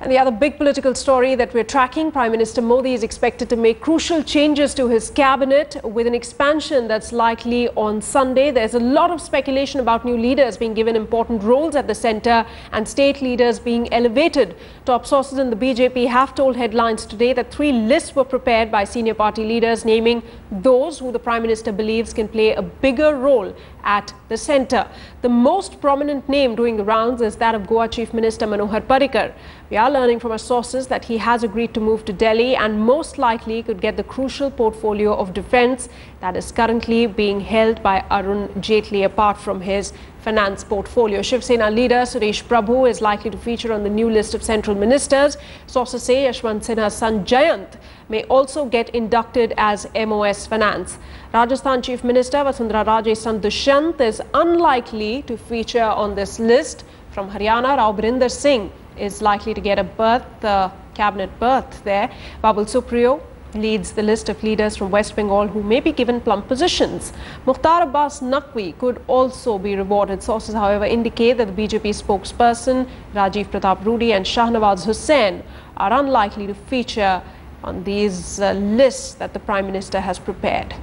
And the other big political story that we're tracking, Prime Minister Modi is expected to make crucial changes to his cabinet with an expansion that's likely on Sunday. There's a lot of speculation about new leaders being given important roles at the centre and state leaders being elevated. Top sources in the BJP have told Headlines today that 3 lists were prepared by senior party leaders naming those who the Prime Minister believes can play a bigger role at the centre. The most prominent name doing the rounds is that of Goa Chief Minister Manohar Parrikar. We are learning from our sources that he has agreed to move to Delhi and most likely could get the crucial portfolio of defence that is currently being held by Arun Jaitley apart from his finance portfolio. Shiv Sena leader Suresh Prabhu is likely to feature on the new list of central ministers. Sources say Yashwant Sinha's son Jayant may also get inducted as MOS Finance. Rajasthan Chief Minister Vasundhara Raje's son Dushyant is unlikely to feature on this list. From Haryana, Rao Birinder Singh is likely to get a cabinet berth there. Babul Supriyo leads the list of leaders from West Bengal who may be given plump positions. Mukhtar Abbas Naqvi could also be rewarded. Sources, however, indicate that the BJP spokesperson Rajiv Pratap Rudy and Shahnawaz Hussain are unlikely to feature on these lists that the Prime Minister has prepared.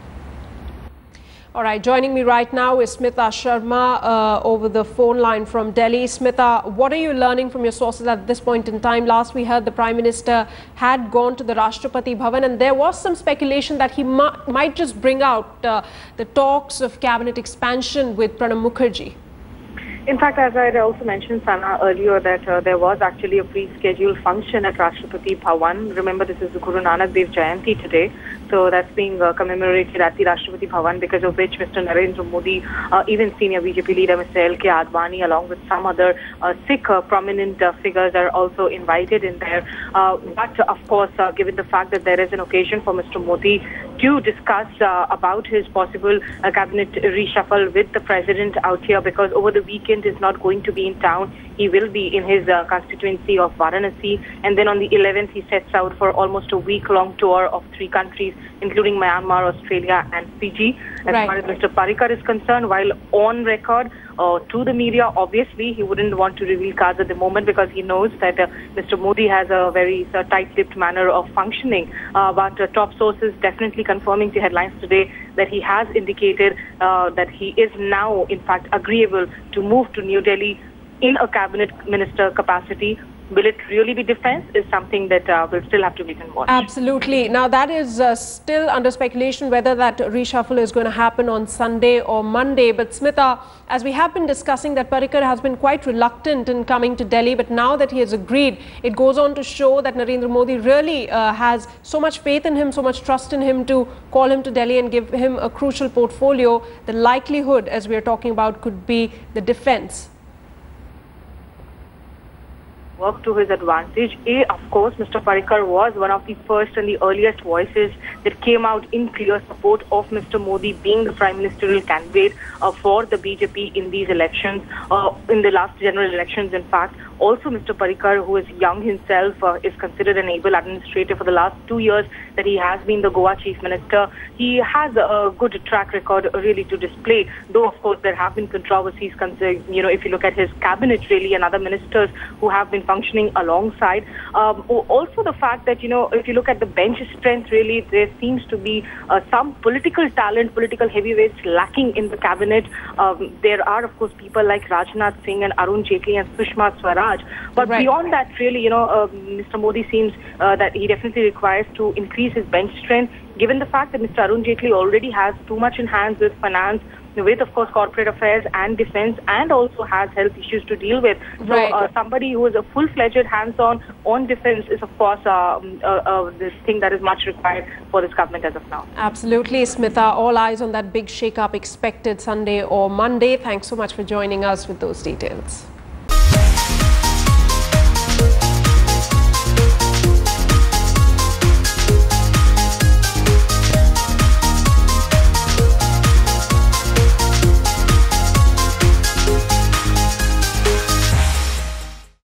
All right, joining me right now is Smita Sharma over the phone line from Delhi. Smita, what are you learning from your sources at this point in time? Last we heard the Prime Minister had gone to the Rashtrapati Bhavan and there was some speculation that he might just bring out the talks of cabinet expansion with Pranab Mukherjee. In fact, as I had also mentioned, Sana, earlier that there was actually a pre-scheduled function at Rashtrapati Bhavan. Remember, this is the Guru Nanak Dev Jayanti today. So that's being commemorated at the Rashtrapati Bhavan, because of which Mr. Narendra Modi, even senior BJP leader Mr. L.K. Advani, along with some other Sikh prominent figures are also invited in there. But of course, given the fact that there is an occasion for Mr. Modi to discuss about his possible cabinet reshuffle with the president out here, because over the weekend is not going to be in town. He will be in his constituency of Varanasi, and then on the 11th he sets out for almost a week-long tour of 3 countries, including Myanmar, Australia and Fiji. As far as Mr. Parrikar is concerned, while on record to the media, obviously he wouldn't want to reveal cards at the moment because he knows that Mr. Modi has a very tight-lipped manner of functioning. But top sources definitely confirming to Headlines today that he has indicated that he is now, in fact, agreeable to move to New Delhi in a cabinet minister capacity. Will it really be defense is something that will still have to wait and watch. Absolutely. Now that is still under speculation whether that reshuffle is going to happen on Sunday or Monday. But Smita, as we have been discussing, that Parrikar has been quite reluctant in coming to Delhi. But now that he has agreed, it goes on to show that Narendra Modi really has so much faith in him, so much trust in him to call him to Delhi and give him a crucial portfolio. The likelihood, as we are talking about, could be the defense. Work to his advantage. Of course, Mr. Parrikar was one of the first and the earliest voices that came out in clear support of Mr. Modi being the prime ministerial candidate for the BJP in these elections, in the last general elections, in fact. Also, Mr. Parrikar, who is young himself, is considered an able administrator for the last 2 years that he has been the Goa Chief Minister. He has a good track record really to display, though of course there have been controversies, if you look at his cabinet really and other ministers who have been functioning alongside. Also the fact that, if you look at the bench strength, really there seems to be some political talent, political heavyweights lacking in the cabinet. There are of course people like Rajnath Singh and Arun Jaitley and Sushma Swaraj. But beyond that, really, Mr. Modi seems that he definitely requires to increase his bench strength, given the fact that Mr. Arun Jaitley already has too much in hands with finance, with, of course, corporate affairs and defense, and also has health issues to deal with. So somebody who is a full-fledged hands-on on defense is, of course, this thing that is much required for this government as of now. Absolutely, Smita. All eyes on that big shake-up expected Sunday or Monday. Thanks so much for joining us with those details.